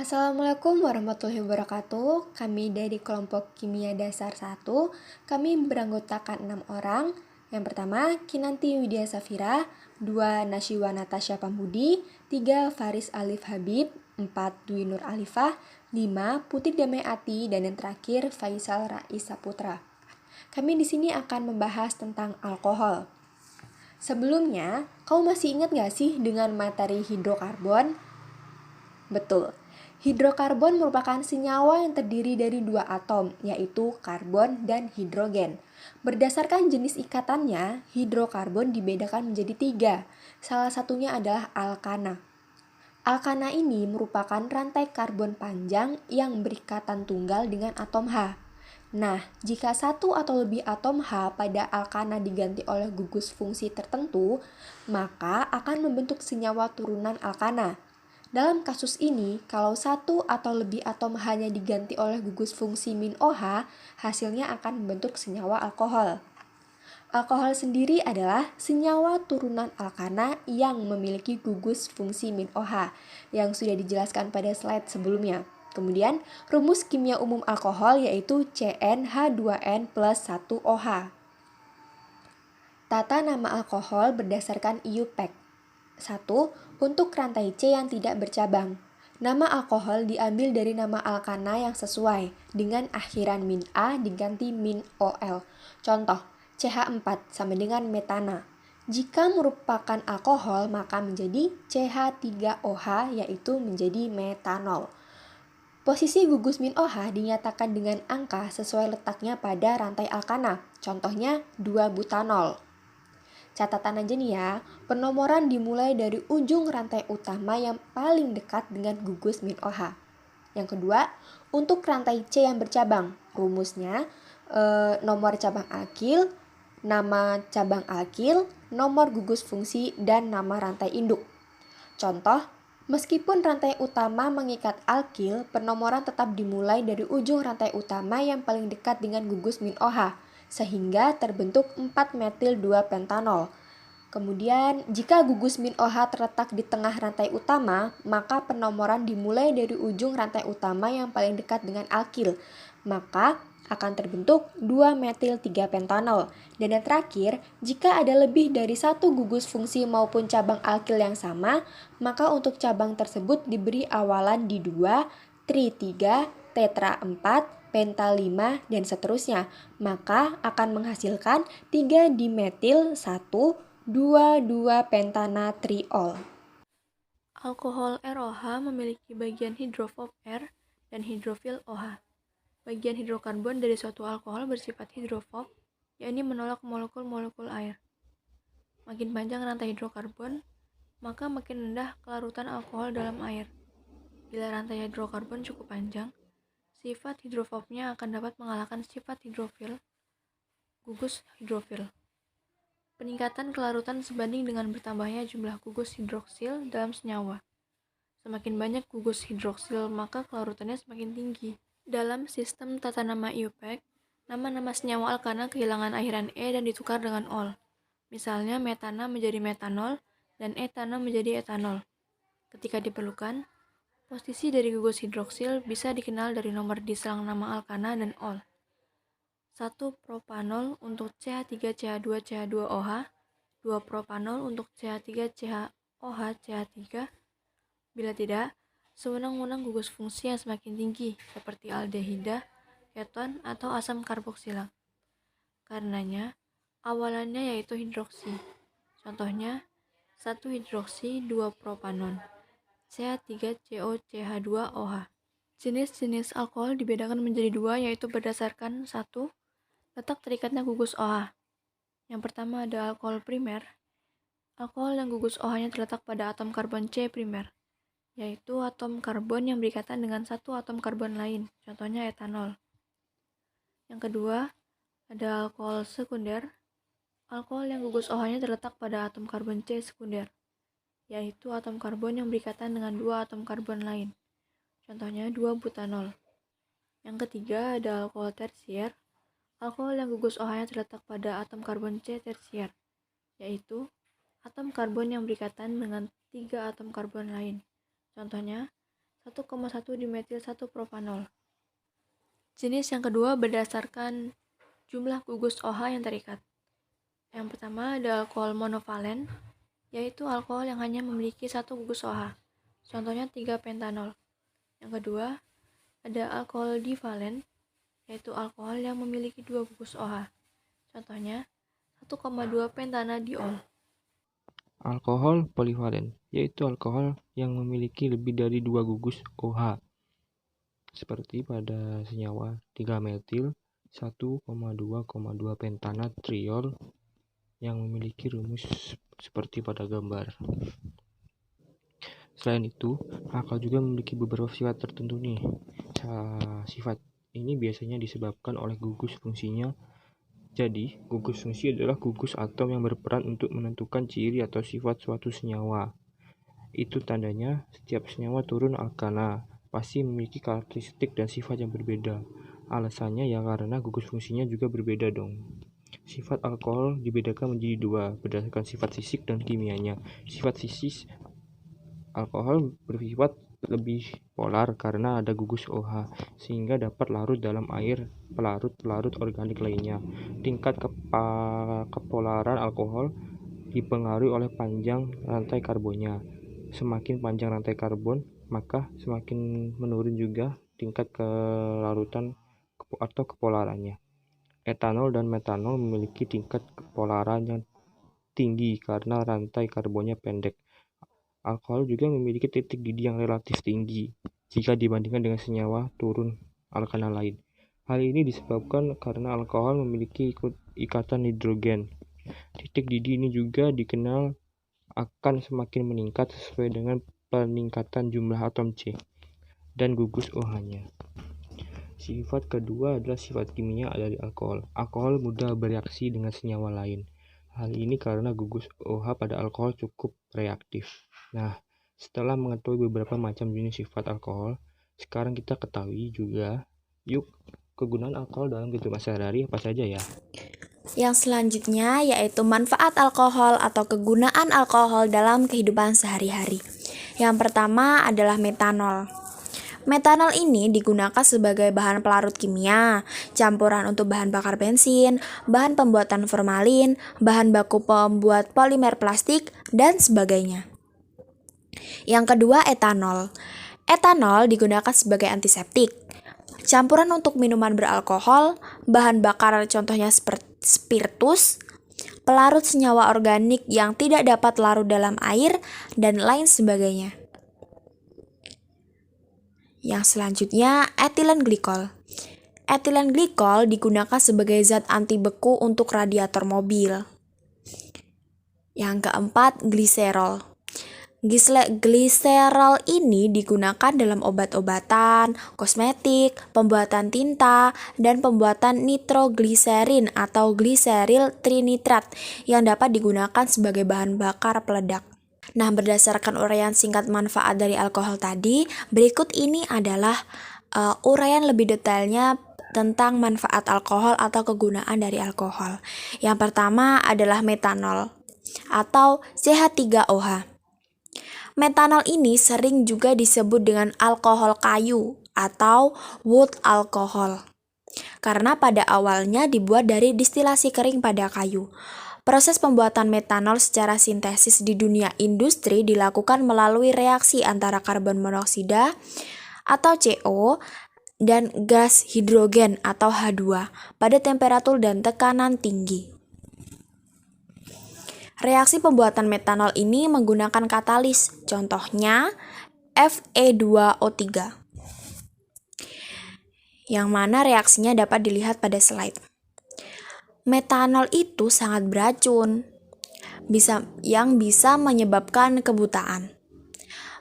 Assalamualaikum warahmatullahi wabarakatuh. Kami dari kelompok Kimia Dasar 1. Kami beranggotakan 6 orang. Yang pertama, Kinanti Widya Safira. 2, Nasyiwa Natasha Pambudi. 3, Faris Alif Habib. 4, Dwi Nur Alifah. 5, Putri Damai Ati. Dan yang terakhir, Faisal Rais Saputra. Kami di sini akan membahas tentang alkohol. Sebelumnya, kamu masih ingat gak sih dengan materi hidrokarbon? Betul. Hidrokarbon merupakan senyawa yang terdiri dari 2 atom, yaitu karbon dan hidrogen. Berdasarkan jenis ikatannya, hidrokarbon dibedakan menjadi 3. Salah satunya adalah alkana. Alkana ini merupakan rantai karbon panjang yang berikatan tunggal dengan atom H. Nah, jika satu atau lebih atom H pada alkana diganti oleh gugus fungsi tertentu, maka akan membentuk senyawa turunan alkana. Dalam kasus ini, kalau satu atau lebih atom hanya diganti oleh gugus fungsi min OH, hasilnya akan membentuk senyawa alkohol. Alkohol sendiri adalah senyawa turunan alkana yang memiliki gugus fungsi min OH, yang sudah dijelaskan pada slide sebelumnya. Kemudian, rumus kimia umum alkohol yaitu CnH2n plus 1OH. Tata nama alkohol berdasarkan IUPAC. 1. Untuk rantai C yang tidak bercabang. Nama alkohol diambil dari nama alkana yang sesuai dengan akhiran min A diganti min OL. Contoh, CH4 sama dengan metana. Jika merupakan alkohol maka menjadi CH3OH yaitu menjadi metanol. Posisi gugus min OH dinyatakan dengan angka sesuai letaknya pada rantai alkana. Contohnya 2 butanol. Catatan aja nih ya, penomoran dimulai dari ujung rantai utama yang paling dekat dengan gugus min OH. Yang kedua, untuk rantai C yang bercabang, rumusnya nomor cabang alkil, nama cabang alkil, nomor gugus fungsi, dan nama rantai induk. Contoh, meskipun rantai utama mengikat alkil, penomoran tetap dimulai dari ujung rantai utama yang paling dekat dengan gugus min OH, sehingga terbentuk 4-metil-2-pentanol. Kemudian, jika gugus min OH terletak di tengah rantai utama, maka penomoran dimulai dari ujung rantai utama yang paling dekat dengan alkil, maka akan terbentuk 2-metil-3-pentanol. Dan yang terakhir, jika ada lebih dari satu gugus fungsi maupun cabang alkil yang sama, maka untuk cabang tersebut diberi awalan di 2, tri 3, tetra 4, penta 5, dan seterusnya. Maka akan menghasilkan 3-dimetil 1, 2,2-pentanatriol. Alkohol ROH memiliki bagian hidrofob R dan hidrofil OH. Bagian hidrokarbon dari suatu alkohol bersifat hidrofob, yakni menolak molekul-molekul air. Makin panjang rantai hidrokarbon, maka makin rendah kelarutan alkohol dalam air. Bila rantai hidrokarbon cukup panjang, sifat hidrofobnya akan dapat mengalahkan sifat hidrofil, gugus hidrofil. Peningkatan kelarutan sebanding dengan bertambahnya jumlah gugus hidroksil dalam senyawa. Semakin banyak gugus hidroksil, maka kelarutannya semakin tinggi. Dalam sistem tata nama IUPAC, nama-nama senyawa alkana kehilangan akhiran E dan ditukar dengan ol. Misalnya metana menjadi metanol dan etana menjadi etanol. Ketika diperlukan, posisi dari gugus hidroksil bisa dikenal dari nomor di selang nama alkana dan ol. 1 propanol untuk CH3CH2CH2OH, 2 propanol untuk CH3CHOH-CH3. Bila tidak, sewenang-wenang gugus fungsi yang semakin tinggi seperti aldehida, keton, atau asam karboksilat. Karenanya, awalannya yaitu hidroksi. Contohnya, 1 hidroksi 2 propanon, CH3COCH2OH. Jenis-jenis alkohol dibedakan menjadi 2 yaitu berdasarkan 1. Letak terikatnya gugus OH. Yang pertama ada alkohol primer. Alkohol yang gugus OH-nya terletak pada atom karbon C primer, yaitu atom karbon yang berikatan dengan satu atom karbon lain, contohnya etanol. Yang kedua, ada alkohol sekunder. Alkohol yang gugus OH-nya terletak pada atom karbon C sekunder, yaitu atom karbon yang berikatan dengan 2 atom karbon lain, contohnya 2 butanol. Yang ketiga, ada alkohol tersier. Alkohol yang gugus OH-nya terletak pada atom karbon C tersier, yaitu atom karbon yang berikatan dengan 3 atom karbon lain. Contohnya, 1,1 dimetil 1 propanol. Jenis yang kedua berdasarkan jumlah gugus OH yang terikat. Yang pertama ada alkohol monovalen, yaitu alkohol yang hanya memiliki satu gugus OH. Contohnya 3 pentanol. Yang kedua ada alkohol divalen, yaitu alkohol yang memiliki 2 gugus OH. Contohnya 1,2 pentanadiol. Alkohol polivalen, yaitu alkohol yang memiliki lebih dari 2 gugus OH, seperti pada senyawa 3-metil 1,2,2 pentanatriol yang memiliki rumus seperti pada gambar. Selain itu, alkohol juga memiliki beberapa sifat tertentu nih. Sifat ini biasanya disebabkan oleh gugus fungsinya. Jadi, gugus fungsi adalah gugus atom yang berperan untuk menentukan ciri atau sifat suatu senyawa. Itu tandanya setiap senyawa turun alkana pasti memiliki karakteristik dan sifat yang berbeda. Alasannya ya karena gugus fungsinya juga berbeda dong. Sifat alkohol dibedakan menjadi 2 berdasarkan sifat fisik dan kimianya. Sifat fisik, alkohol bersifat lebih polar karena ada gugus OH sehingga dapat larut dalam air pelarut-pelarut organik lainnya. Tingkat kepolaran alkohol dipengaruhi oleh panjang rantai karbonnya. Semakin panjang rantai karbon, maka semakin menurun juga tingkat kelarutan atau kepolarannya. Etanol dan metanol memiliki tingkat kepolaran yang tinggi karena rantai karbonnya pendek. Alkohol juga memiliki titik didih yang relatif tinggi jika dibandingkan dengan senyawa turun alkana lain. Hal ini disebabkan karena alkohol memiliki ikatan hidrogen. Titik didih ini juga dikenal akan semakin meningkat sesuai dengan peningkatan jumlah atom C dan gugus OH-nya. Sifat kedua adalah sifat kimia dari alkohol. Alkohol mudah bereaksi dengan senyawa lain. Hal ini karena gugus OH pada alkohol cukup reaktif. Nah, setelah mengetahui beberapa macam jenis sifat alkohol, sekarang kita ketahui juga, yuk, kegunaan alkohol dalam kehidupan sehari-hari apa saja ya? Yang selanjutnya yaitu manfaat alkohol atau kegunaan alkohol dalam kehidupan sehari-hari. Yang pertama adalah metanol. Metanol ini digunakan sebagai bahan pelarut kimia, campuran untuk bahan bakar bensin, bahan pembuatan formalin, bahan baku pembuat polimer plastik, dan sebagainya. Yang kedua, etanol. Etanol digunakan sebagai antiseptik, campuran untuk minuman beralkohol, bahan bakar contohnya seperti spiritus, pelarut senyawa organik yang tidak dapat larut dalam air, dan lain sebagainya. Yang selanjutnya, etilen glikol. Etilen glikol digunakan sebagai zat anti beku untuk radiator mobil. Yang keempat, gliserol. Gliserol ini digunakan dalam obat-obatan, kosmetik, pembuatan tinta, dan pembuatan nitrogliserin atau gliseril trinitrat yang dapat digunakan sebagai bahan bakar peledak. Nah, berdasarkan uraian singkat manfaat dari alkohol tadi, berikut ini adalah uraian lebih detailnya tentang manfaat alkohol atau kegunaan dari alkohol. Yang pertama adalah metanol atau CH3OH. Metanol ini sering juga disebut dengan alkohol kayu atau wood alcohol karena pada awalnya dibuat dari distilasi kering pada kayu. Proses pembuatan metanol secara sintesis di dunia industri dilakukan melalui reaksi antara karbon monoksida atau CO dan gas hidrogen atau H2 pada temperatur dan tekanan tinggi. Reaksi pembuatan metanol ini menggunakan katalis, contohnya Fe2O3, yang mana reaksinya dapat dilihat pada slide. Metanol itu sangat beracun, yang bisa menyebabkan kebutaan.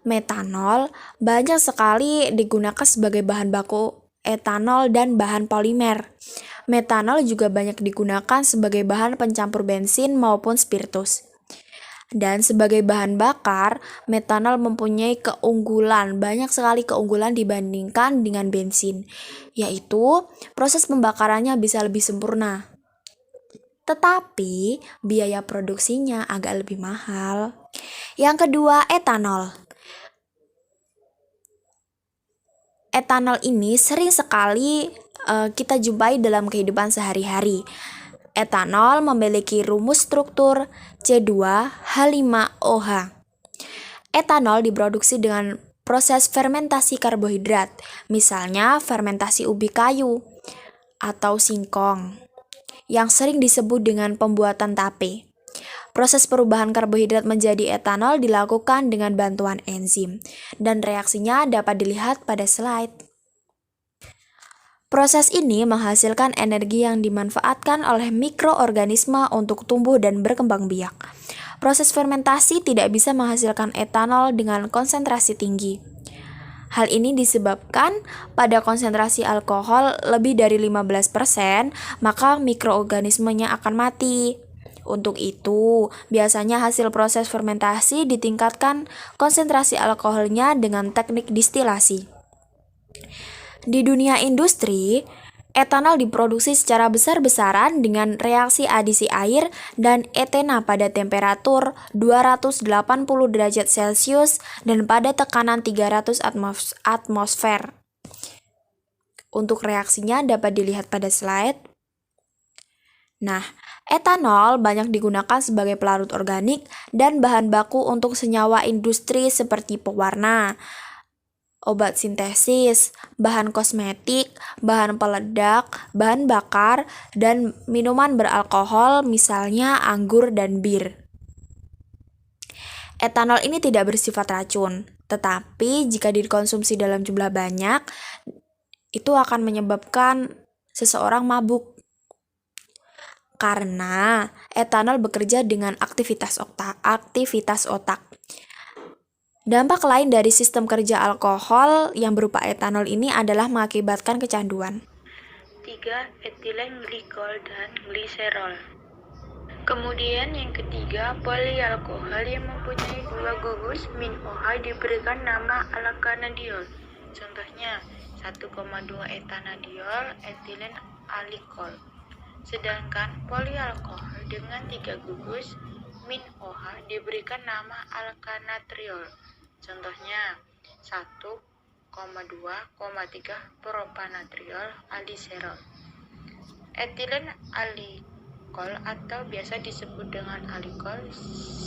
Metanol banyak sekali digunakan sebagai bahan baku etanol dan bahan polimer. Metanol juga banyak digunakan sebagai bahan pencampur bensin maupun spiritus. Dan sebagai bahan bakar, metanol mempunyai banyak sekali keunggulan dibandingkan dengan bensin, yaitu proses pembakarannya bisa lebih sempurna. Tetapi biaya produksinya agak lebih mahal. Yang kedua, etanol. etanol ini sering sekali kita jumpai dalam kehidupan sehari-hari. Etanol memiliki rumus struktur C2H5OH. Etanol diproduksi dengan proses fermentasi karbohidrat, misalnya fermentasi ubi kayu atau singkong, yang sering disebut dengan pembuatan tape. Proses perubahan karbohidrat menjadi etanol dilakukan dengan bantuan enzim, dan reaksinya dapat dilihat pada slide. Proses ini menghasilkan energi yang dimanfaatkan oleh mikroorganisme untuk tumbuh dan berkembang biak. Proses fermentasi tidak bisa menghasilkan etanol dengan konsentrasi tinggi. Hal ini disebabkan pada konsentrasi alkohol lebih dari 15%, maka mikroorganismenya akan mati. Untuk itu, biasanya hasil proses fermentasi ditingkatkan konsentrasi alkoholnya dengan teknik distilasi. Di dunia industri, etanol diproduksi secara besar-besaran dengan reaksi adisi air dan etena pada temperatur 280 derajat Celcius dan pada tekanan 300 atmosfer. Untuk reaksinya dapat dilihat pada slide. Nah, etanol banyak digunakan sebagai pelarut organik dan bahan baku untuk senyawa industri seperti pewarna, obat sintesis, bahan kosmetik, bahan peledak, bahan bakar, dan minuman beralkohol misalnya anggur dan bir. Etanol ini tidak bersifat racun, tetapi jika dikonsumsi dalam jumlah banyak, itu akan menyebabkan seseorang mabuk. Karena etanol bekerja dengan aktivitas otak. Dampak lain dari sistem kerja alkohol yang berupa etanol ini adalah mengakibatkan kecanduan. 3. Etilen glikol dan gliserol. Kemudian yang ketiga, polialkohol yang mempunyai 2 gugus min OH diberikan nama alkanadiol. Contohnya 1,2 etanadiol etilen alikol. Sedangkan polialkohol dengan 3 gugus min OH diberikan nama alkanatriol. Contohnya 1,2,3 propanatriol aliserol. Etilen alikol atau biasa disebut dengan alikol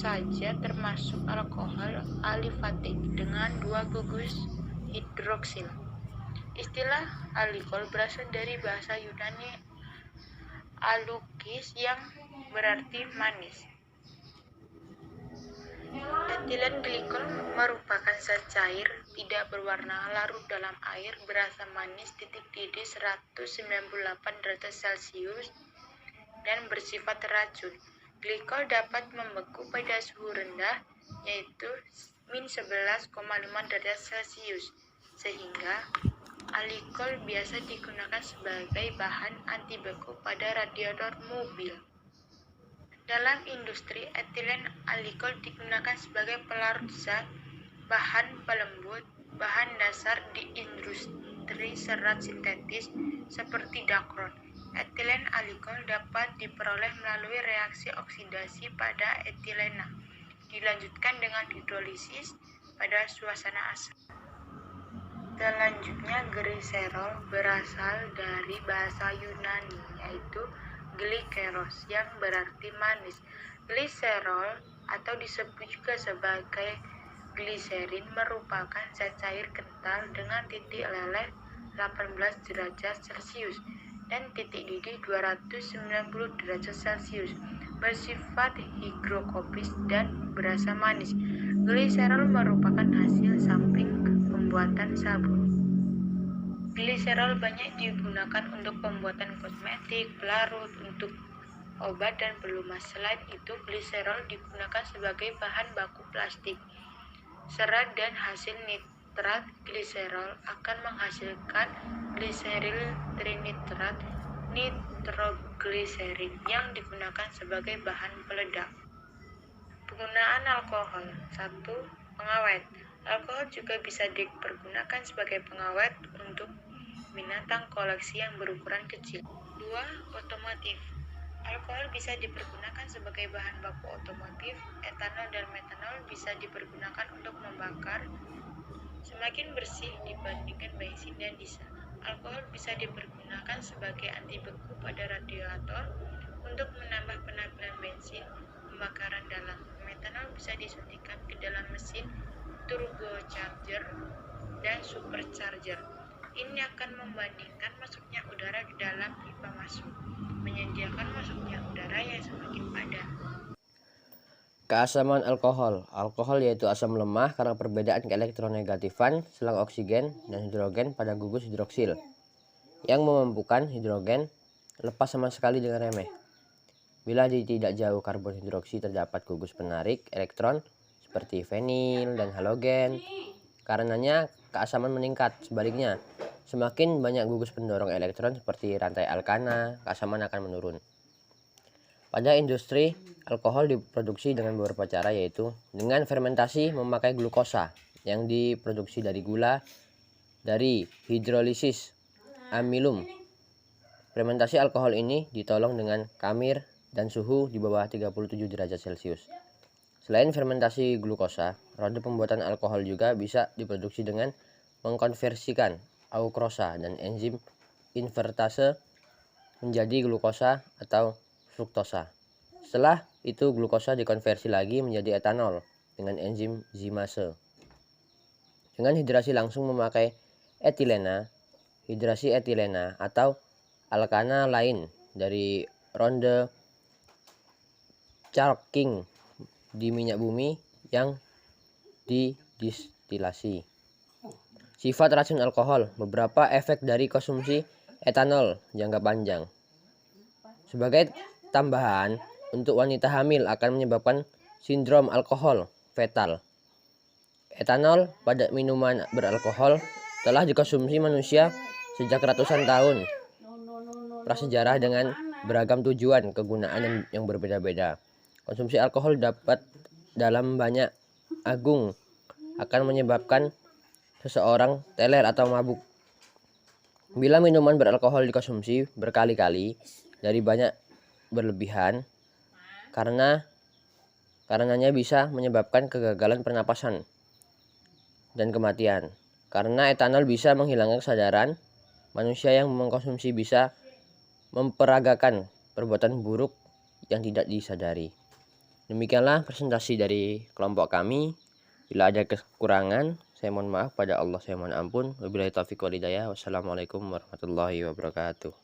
saja termasuk alkohol alifatik dengan 2 gugus hidroksil. Istilah alikol berasal dari bahasa Yunani alukis yang berarti manis. Etilen glikol merupakan zat cair, tidak berwarna, larut dalam air, berasa manis, titik didih 198 derajat Celcius, dan bersifat racun. Glikol dapat membeku pada suhu rendah, yaitu min 11,5 derajat Celcius, sehingga alikol biasa digunakan sebagai bahan anti beku pada radiator mobil. Dalam industri, etilen alikol digunakan sebagai pelarut zat, bahan pelembut, bahan dasar di industri serat sintetis seperti dakron. Etilen alikol dapat diperoleh melalui reaksi oksidasi pada etilena, dilanjutkan dengan hidrolisis pada suasana asam. Selanjutnya, gliserol berasal dari bahasa Yunani, yaitu glikeros yang berarti manis. Gliserol atau disebut juga sebagai gliserin merupakan zat cair kental dengan titik leleh 18 derajat Celcius dan titik didih 290 derajat Celcius, bersifat higrokopis dan berasa manis. Gliserol merupakan hasil samping pembuatan sabun. Gliserol banyak digunakan untuk pembuatan kosmetik, pelarut, untuk obat dan pelumas. Selain itu, gliserol digunakan sebagai bahan baku plastik. Serat dan hasil nitrat gliserol akan menghasilkan gliseril trinitrat nitrogliserin yang digunakan sebagai bahan peledak. Penggunaan alkohol. 1. Pengawet. Alkohol juga bisa dipergunakan sebagai pengawet untuk binatang koleksi yang berukuran kecil. 2. Otomotif. Alkohol bisa dipergunakan sebagai bahan baku otomotif. Etanol dan metanol bisa dipergunakan untuk membakar semakin bersih dibandingkan bensin dan diesel. Alkohol bisa dipergunakan sebagai anti beku pada radiator untuk menambah penampilan bensin pembakaran dalam. Metanol bisa disuntikkan ke dalam mesin turbocharger dan supercharger. Ini akan membandingkan masuknya udara ke dalam pipa masuk, menyediakan masuknya udara yang semakin padat. Keasaman alkohol. Alkohol yaitu asam lemah karena perbedaan keelektronegatifan selang oksigen dan hidrogen pada gugus hidroksil yang memampukan hidrogen lepas sama sekali dengan remeh. Bila di tidak jauh karbon hidroksi terdapat gugus penarik elektron seperti vinil dan halogen. Karenanya keasaman meningkat. Sebaliknya, semakin banyak gugus pendorong elektron seperti rantai alkana, keasaman akan menurun. Pada industri, alkohol diproduksi dengan beberapa cara, yaitu dengan fermentasi memakai glukosa yang diproduksi dari gula, dari hidrolisis amilum. Fermentasi alkohol ini ditolong dengan kamir dan suhu di bawah 37 derajat Celcius. Selain fermentasi glukosa, roda pembuatan alkohol juga bisa diproduksi dengan mengkonversikan aukrosa dan enzim invertase menjadi glukosa atau fruktosa. Setelah itu glukosa dikonversi lagi menjadi etanol dengan enzim zimase. Dengan hidrasi langsung memakai etilena, hidrasi etilena atau alkana lain dari ronde Charking di minyak bumi yang didistilasi. Sifat racun alkohol. Beberapa efek dari konsumsi etanol jangka panjang. Sebagai tambahan, untuk wanita hamil akan menyebabkan sindrom alkohol fetal. Etanol pada minuman beralkohol telah dikonsumsi manusia sejak ratusan tahun. Prasejarah dengan beragam tujuan kegunaan yang berbeda-beda. Konsumsi alkohol dapat dalam banyak agung akan menyebabkan seseorang teler atau mabuk. Bila minuman beralkohol dikonsumsi berkali-kali dari banyak berlebihan, karenanya bisa menyebabkan kegagalan pernapasan dan kematian. Karena etanol bisa menghilangkan kesadaran, manusia yang mengkonsumsi bisa memperagakan perbuatan buruk yang tidak disadari. Demikianlah presentasi dari kelompok kami. Bila ada kekurangan, saya mohon maaf, pada Allah saya mohon ampun. Wabillahi taufiq wal hidayah. Wassalamualaikum warahmatullahi wabarakatuh.